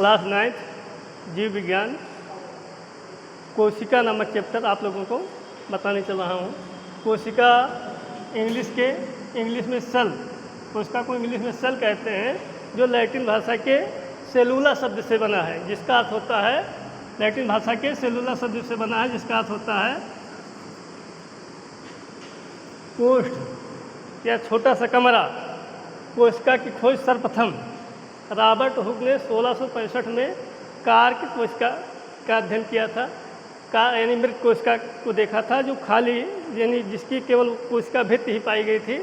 Class 9 जीव विज्ञान कोशिका नामक चैप्टर आप लोगों को बताने चल रहा हूँ। कोशिका इंग्लिश में सेल, कोशिका को इंग्लिश में सेल कहते हैं, जो लैटिन भाषा के सेलुला शब्द से बना है, जिसका अर्थ होता है, लैटिन भाषा के सेलुला शब्द से बना है, जिसका अर्थ होता है कोष्ठ या छोटा सा कमरा। कोशिका की खोज सर्वप्रथम रॉबर्ट हुक ने 1665 में कार्क कोशिका का अध्ययन किया था। यानी मृत कोशिका को देखा था, जो खाली यानी जिसकी केवल कोशिका भित्ति ही पाई गई थी।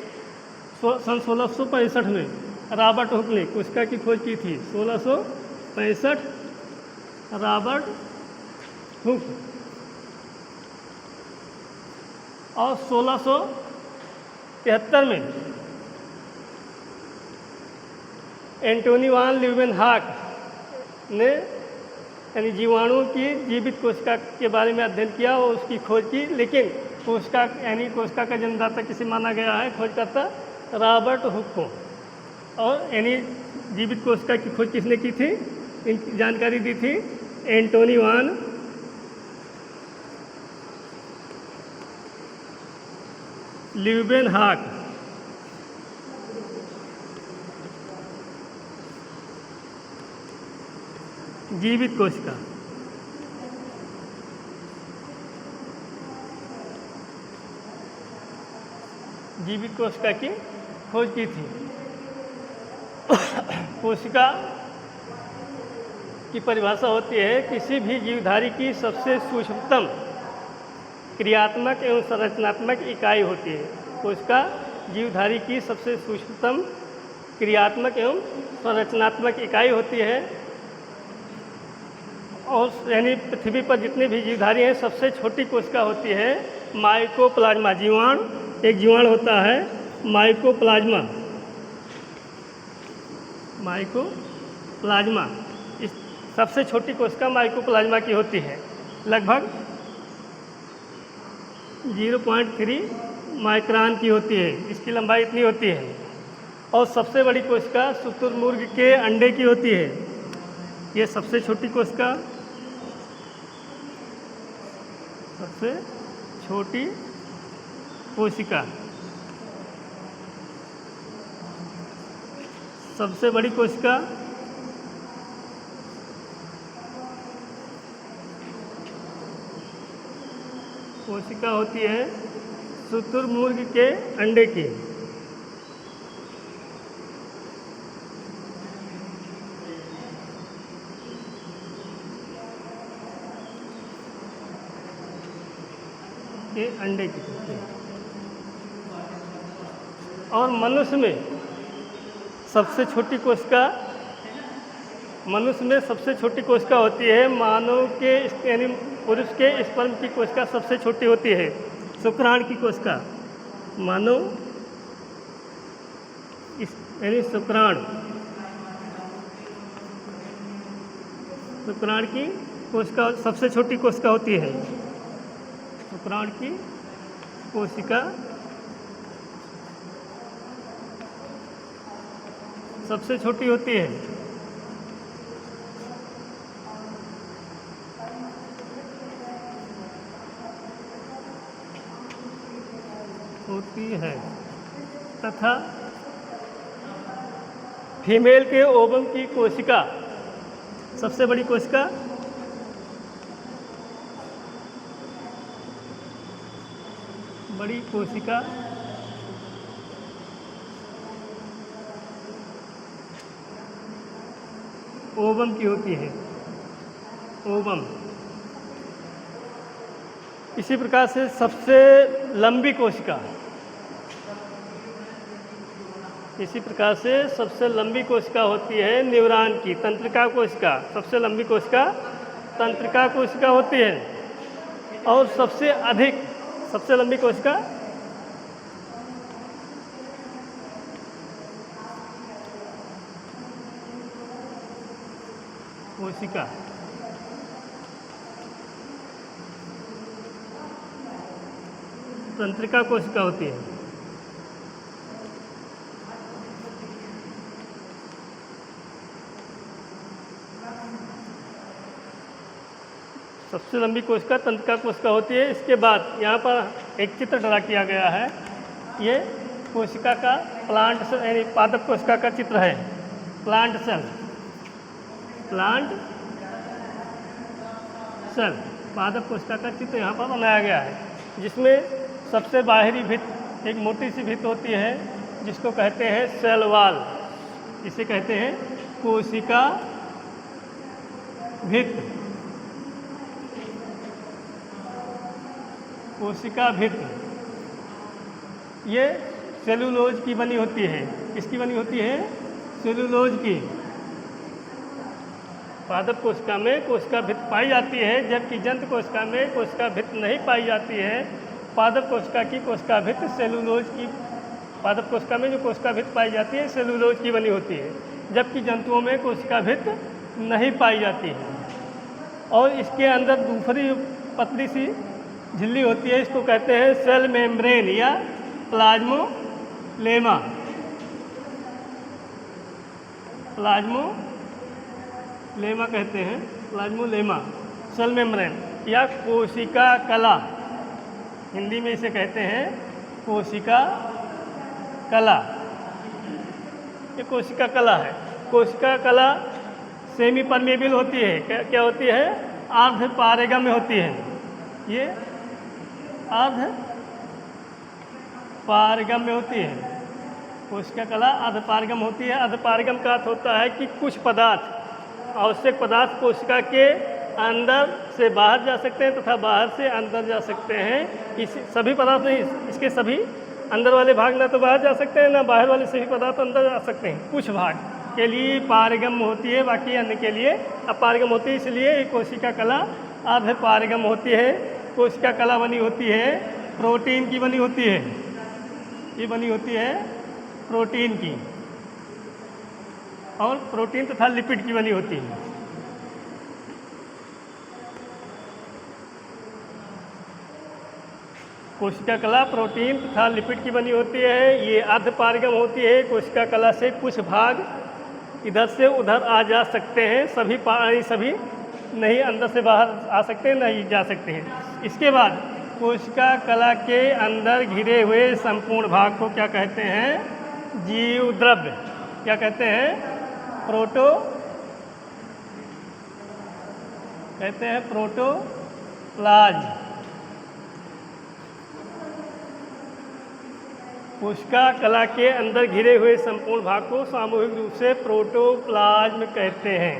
सन 1665 में रॉबर्ट हुक ने कोशिका की खोज की थी। 1665 रॉबर्ट हुक और 1673 में एंटोनी वान ल्यूवेनहॉक ने यानी जीवाणुओं की जीवित कोशिका के बारे में अध्ययन किया और उसकी खोज की। लेकिन कोशिका का जन्मदाता किसे माना गया है? खोजकर्ता रॉबर्ट हुक को। और यानी जीवित कोशिका की खोज किसने की थी? इनकी जानकारी दी थी एंटोनी वान ल्यूवेनहॉक। जीवित कोशिका की खोज की थी। कोशिका की परिभाषा होती है किसी भी जीवधारी की सबसे सूक्ष्मतम क्रियात्मक एवं संरचनात्मक इकाई होती है। कोशिका जीवधारी की सबसे सूक्ष्मतम क्रियात्मक एवं संरचनात्मक इकाई होती है। और यानी पृथ्वी पर जितने भी जीवधारी हैं, सबसे छोटी कोशिका होती है माइकोप्लाज्मा। एक जीवाणु होता है माइकोप्लाज्मा। इस सबसे छोटी कोशिका माइकोप्लाज्मा की होती है, लगभग 0.3 माइक्रोन की होती है। इसकी लंबाई इतनी होती है। और सबसे बड़ी कोशिका शुतुरमुर्ग के अंडे की होती है। ये सबसे छोटी कोशिका, सबसे छोटी कोशिका, सबसे बड़ी कोशिका होती है शुतुरमुर्ग के अंडे की। अंडे की। और मनुष्य में सबसे छोटी कोशिका होती है मानव के यानी पुरुष के स्पर्म की कोशिका सबसे छोटी होती है, शुक्राणु की कोशिका। मानव यानी शुक्राणु की कोशिका सबसे छोटी कोशिका होती है। शुक्राणु की कोशिका सबसे छोटी होती है। तथा फीमेल के ओवम की कोशिका सबसे बड़ी कोशिका ओवम की होती है। ओवम। इसी प्रकार से सबसे लंबी कोशिका होती है न्यूरॉन की, तंत्रिका कोशिका। सबसे लंबी कोशिका तंत्रिका कोशिका होती है। और सबसे लंबी कोशिका तंत्रिका कोशिका होती है। सबसे लंबी कोशिका तंत्रिका कोशिका होती है। इसके बाद यहाँ पर एक चित्र ड्रा किया गया है। ये कोशिका का प्लांट सेल यानी पादप कोशिका का चित्र है। प्लांट सेल पादप कोशिका का चित्र यहाँ पर बनाया गया है, जिसमें सबसे बाहरी भित्त एक मोटी सी भित्त होती है जिसको कहते हैं सेल वॉल। इसे कहते हैं कोशिका भित्त। कोशिका भित्त ये सेलुलोज की बनी होती है। किसकी बनी होती है? सेलुलोज की। पादप कोशिका में कोशिका भित्त पाई जाती है, जबकि जंतु कोशिका में कोशिका भित्त नहीं पाई जाती है। पादप कोशिका की कोशिका भित्त सेलुलोज की, पादप कोशिका में जो कोशिका भित्त पाई जाती है सेलुलोज की बनी होती है, जबकि जंतुओं में कोशिका भित्त नहीं पाई जाती है। और इसके अंदर दूसरी पतली सी झिल्ली होती है, इसको कहते हैं सेल मेम्ब्रेन या प्लाज्मोलेमा। प्लाज्मोलेमा कहते हैं, प्लाज्मोलेमा, सेल मेम्ब्रेन या कोशिका कला। हिंदी में इसे कहते हैं कोशिका कला। ये कोशिका कला है। कोशिका कला सेमी परमेबल होती है। क्या होती है? अर्ध पारगम्य होती है। ये अर्ध पारगम्य होती है। कोशिका कला अर्ध पारगम होती है। अर्ध पारगम का अर्थ होता है कि कुछ पदार्थ, आवश्यक पदार्थ कोशिका के अंदर से बाहर जा सकते हैं तथा बाहर से अंदर जा सकते हैं। इस सभी पदार्थ नहीं, इसके सभी अंदर वाले भाग ना तो बाहर जा सकते हैं ना बाहर वाले सभी पदार्थ अंदर जा सकते हैं। कुछ भाग के लिए पारगम होती है, बाकी अन्य के लिए अपारगम होती है। इसलिए ये कोशिका कला अर्ध पारगम होती है। कोशिका कला बनी होती है प्रोटीन की बनी होती है। ये बनी होती है प्रोटीन की, और प्रोटीन तथा लिपिड की बनी होती है। कोशिका कला प्रोटीन तथा लिपिड की बनी होती है। ये अर्ध पारगम होती है। कोशिका कला से कुछ भाग इधर से उधर आ जा सकते हैं, सभी नहीं अंदर से बाहर आ सकते हैं, नहीं जा सकते हैं। इसके बाद कोशिका कला के अंदर घिरे हुए संपूर्ण भाग को क्या कहते हैं? जीव द्रव्य। क्या कहते हैं? प्रोटोप्लाज्म। कोशिका कला के अंदर घिरे हुए संपूर्ण भाग को सामूहिक रूप से प्रोटोप्लाज्म कहते हैं।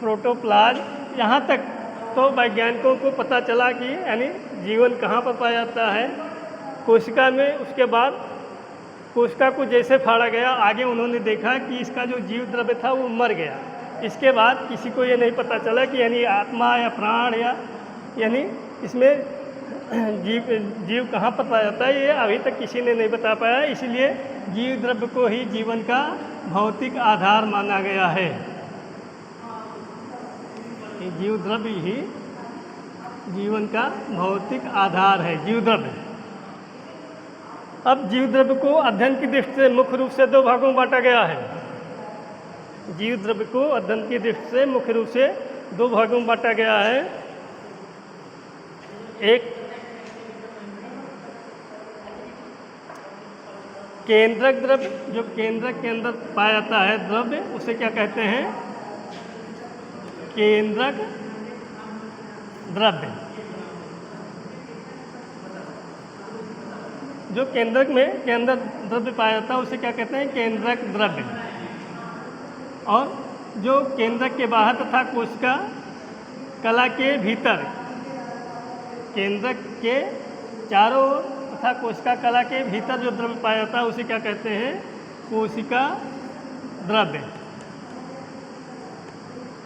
प्रोटोप्लाज्म। यहाँ तक तो वैज्ञानिकों को पता चला कि यानी जीवन कहाँ पर पाया जाता है, कोशिका में। उसके बाद कोशिका को जैसे फाड़ा गया, आगे उन्होंने देखा कि इसका जो जीव द्रव्य था वो मर गया। इसके बाद किसी को ये नहीं पता चला कि यानी आत्मा या प्राण या यानी इसमें जीव कहाँ पर पाया जाता है, ये अभी तक किसी ने नहीं बता पाया। इसलिए जीव द्रव्य को ही जीवन का भौतिक आधार माना गया है। जीव द्रव्य ही जीवन का भौतिक आधार है, जीव द्रव्य। अब जीव द्रव्य को अध्ययन की दृष्टि से मुख्य रूप से दो भागों में बांटा गया है। जीव द्रव्य को अध्ययन की दृष्टि से मुख्य रूप से दो भागों में बांटा गया है। एक केंद्रक द्रव्य, जो केंद्रक के अंदर पाया जाता है द्रव्य, उसे क्या कहते हैं? केंद्रक द्रव्य। जो केंद्रक में के अंदर द्रव्य पाया जाता है उसे क्या कहते हैं? केंद्रक द्रव्य। और जो केंद्रक के बाहर तथा कोशिका कला के भीतर, केंद्रक के चारों ओर तथा कोशिका कला के भीतर जो द्रव्य पाया जाता है उसे क्या कहते हैं? कोशिका द्रव्य।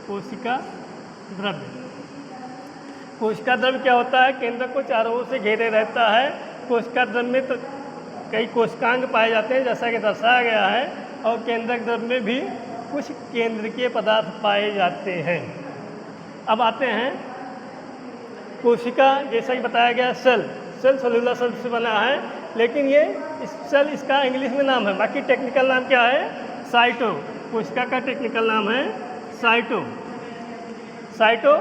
कोशिका द्रव्य। कोशिका द्रव्य क्या होता है? केंद्रक को चारों ओर से घेरे रहता है। कोशिका द्रव्य में तो कई कोशिकांग पाए जाते हैं जैसा कि दर्शाया गया है, और केंद्रक द्रव्य में भी कुछ केंद्रकीय पदार्थ पाए जाते हैं। अब आते हैं कोशिका, जैसा कि बताया गया सेल सेलुलर सेल से बना है, लेकिन ये सेल इसका इंग्लिश में नाम है, बाकी टेक्निकल नाम क्या है? साइटो। कोशिका का टेक्निकल नाम है साइटो।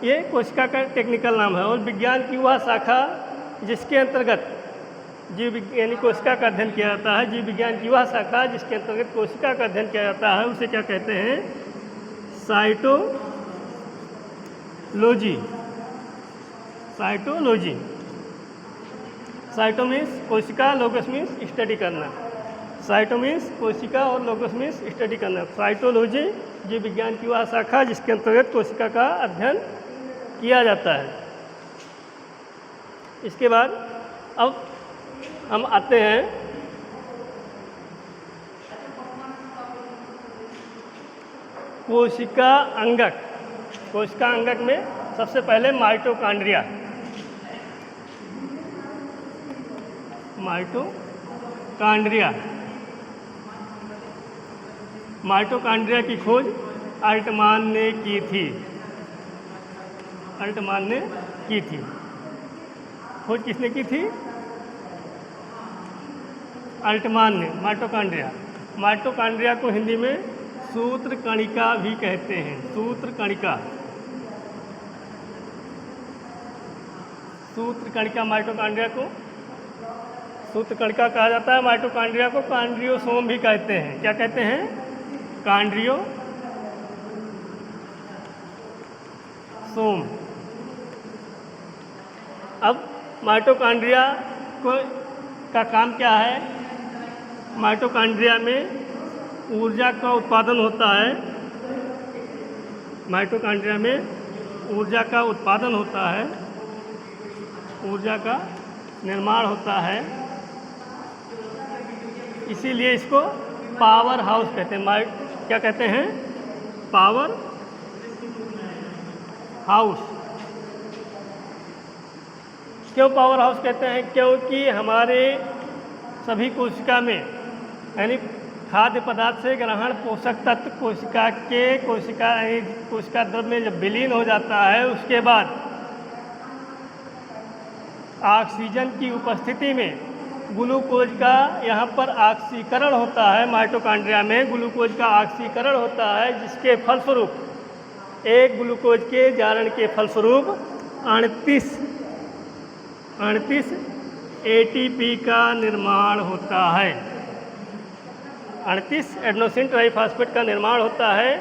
ये कोशिका का टेक्निकल नाम है। और विज्ञान की वह शाखा जिसके अंतर्गत जीव यानी कोशिका का अध्ययन किया जाता है, जीव विज्ञान की वह शाखा जिसके अंतर्गत कोशिका का अध्ययन किया जाता है, उसे क्या कहते हैं? साइटोलॉजी। साइटोलॉजी। साइटो मीन्स कोशिका, लोगस मीन्स स्टडी करना। साइटो मीन्स कोशिका और लोगस मीन्स स्टडी करना। साइटोलॉजी जीव विज्ञान की वह शाखा जिसके अंतर्गत कोशिका का अध्ययन किया जाता है। इसके बाद अब हम आते हैं कोशिका अंगक। कोशिका अंगक में सबसे पहले माइटोकॉन्ड्रिया। माइटोकॉन्ड्रिया। माइटोकॉन्ड्रिया की खोज अल्टमान ने की थी। अल्टमान ने की थी। खोज किसने की थी? अल्टमान ने। माइटोकॉन्ड्रिया। माइटोकॉन्ड्रिया को हिंदी में सूत्रकणिका भी कहते हैं। सूत्रकणिका। सूत्रकणिका माइटोकॉन्ड्रिया को सूत्रकणिका कहा जाता है। माइटोकॉन्ड्रिया को कॉन्ड्रियोसोम भी कहते हैं। क्या कहते हैं? कॉन्ड्रियोसोम। अब माइटोकॉन्ड्रिया का काम क्या है? माइटोकॉन्ड्रिया में ऊर्जा का उत्पादन होता है। माइटोकॉन्ड्रिया में ऊर्जा का उत्पादन होता है, ऊर्जा का निर्माण होता है, इसीलिए इसको पावर हाउस कहते हैं। क्या कहते हैं? Power house. क्यों पावर हाउस कहते हैं? क्योंकि हमारे सभी कोशिका में यानी खाद्य पदार्थ से ग्रहण पोषक तत्व कोशिका द्रव्य में जब विलीन हो जाता है, उसके बाद ऑक्सीजन की उपस्थिति में ग्लूकोज का यहाँ पर ऑक्सीकरण होता है। माइटोकॉन्ड्रिया में ग्लूकोज का ऑक्सीकरण होता है, जिसके फलस्वरूप एक ग्लूकोज के जारण के फलस्वरूप 38 एटीपी का निर्माण होता है। 38 एडेनोसिन ट्राइफॉस्फेट का निर्माण होता है।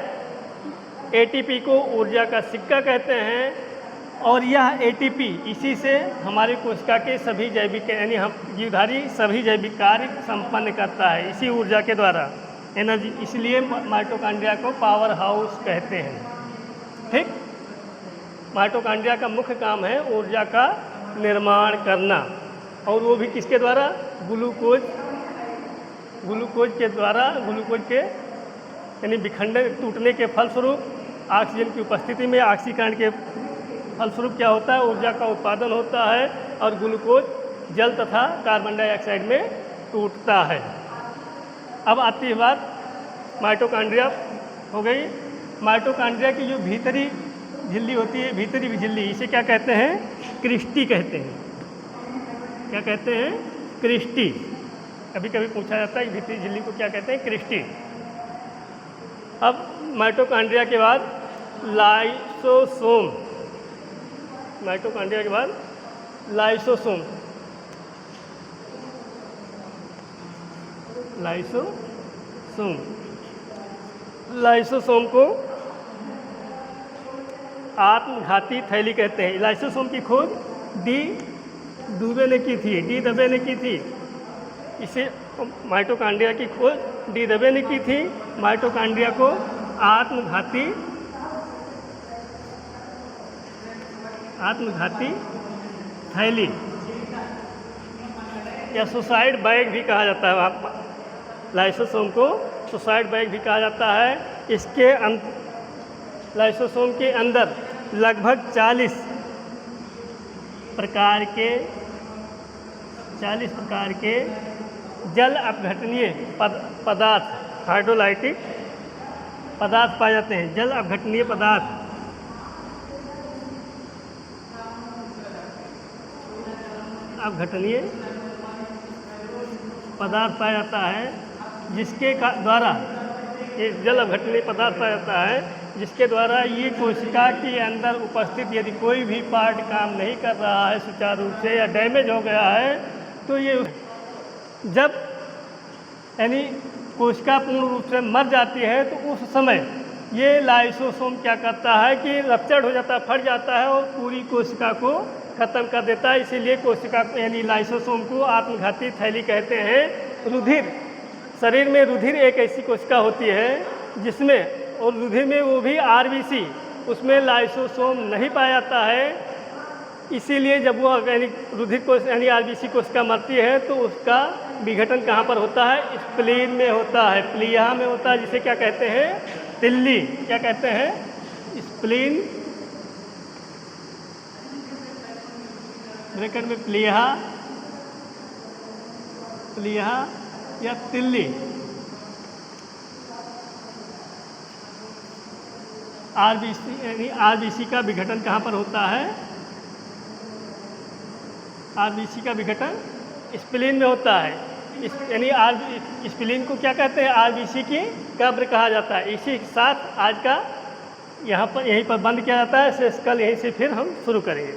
एटीपी को ऊर्जा का सिक्का कहते हैं। और यह एटीपी इसी से हमारी कोशिका के सभी जैविक यानी हम जीवधारी सभी जैविक कार्य संपन्न करता है इसी ऊर्जा के द्वारा, एनर्जी। इसलिए माइटोकॉन्ड्रिया को पावर हाउस कहते हैं। ठीक। माइटोकॉन्ड्रिया का मुख्य काम है ऊर्जा का निर्माण करना, और वो भी किसके द्वारा? ग्लूकोज के द्वारा। ग्लूकोज के यानी विखंडन टूटने के फलस्वरूप ऑक्सीजन की उपस्थिति में ऑक्सीकरण के फलस्वरूप क्या होता है? ऊर्जा का उत्पादन होता है और ग्लूकोज जल तथा कार्बन डाइऑक्साइड में टूटता है। अब आती है बात माइटोकॉन्ड्रिया हो गई। माइटोकॉन्ड्रिया की जो भीतरी झिल्ली होती है, भीतरी झिल्ली, इसे क्या कहते हैं? क्रिस्टी कहते हैं। क्या कहते हैं? क्रिस्टी। कभी कभी पूछा जाता है कि भीतरी झिल्ली को क्या कहते हैं? क्रिस्टी। अब माइटोकॉन्ड्रिया के बाद लाइसोसोम। माइटोकॉन्ड्रिया के बाद लाइसोसोम। लाइसोसोम को आत्मघाती थैली कहते हैं। लाइसोसोम की खोज डी दुबे ने की थी। इसे माइटोकॉन्ड्रिया की खोज डी दबे ने की थी। माइटोकॉन्ड्रिया को आत्मघाती थैली या सुसाइड बैग भी कहा जाता है। लाइसोसोम को सुसाइड बैग भी कहा जाता है। इसके लाइसोसोम के अंदर लगभग 40 प्रकार के जल अपघटनीय पदार्थ, हाइड्रोलाइटिक पदार्थ पाए जाते हैं। जल अपघटनीय पदार्थ पाया जाता है, जिसके द्वारा ये जल अपघटनीय पदार्थ पाया जाता है, जिसके द्वारा ये कोशिका के अंदर उपस्थित यदि कोई भी पार्ट काम नहीं कर रहा है सुचारू रूप से या डैमेज हो गया है, तो ये जब यानी कोशिका पूर्ण रूप से मर जाती है तो उस समय ये लाइसोसोम क्या करता है कि रप्चर्ड हो जाता है, फट जाता है और पूरी कोशिका को ख़त्म कर देता है। इसीलिए कोशिका यानी लाइसोसोम को आत्मघाती थैली कहते हैं। रुधिर, शरीर में रुधिर एक ऐसी कोशिका होती है जिसमें, और रुधिर में वो भी आरबीसी, उसमें लाइसोसोम नहीं पाया जाता है। इसीलिए जब वो यानी रुधिर को यानी आरबीसी कोशिका मरती है तो उसका विघटन कहाँ पर होता है? स्प्लीन में होता है, प्लीहा में होता है, जिसे क्या कहते हैं? तिल्ली। क्या कहते हैं? स्प्लीन, ब्रैकेट में प्लीहा, प्लीहा या तिल्ली। आरबीसी यानी आरबीसी का विघटन कहाँ पर होता है? आरबीसी का विघटन स्प्लीन में होता है। यानी स्प्लीन को क्या कहते हैं? आरबीसी की कब्र कहा जाता है। इसी के साथ आज का यहीं पर बंद किया जाता है। शेष कल यहीं से फिर हम शुरू करेंगे।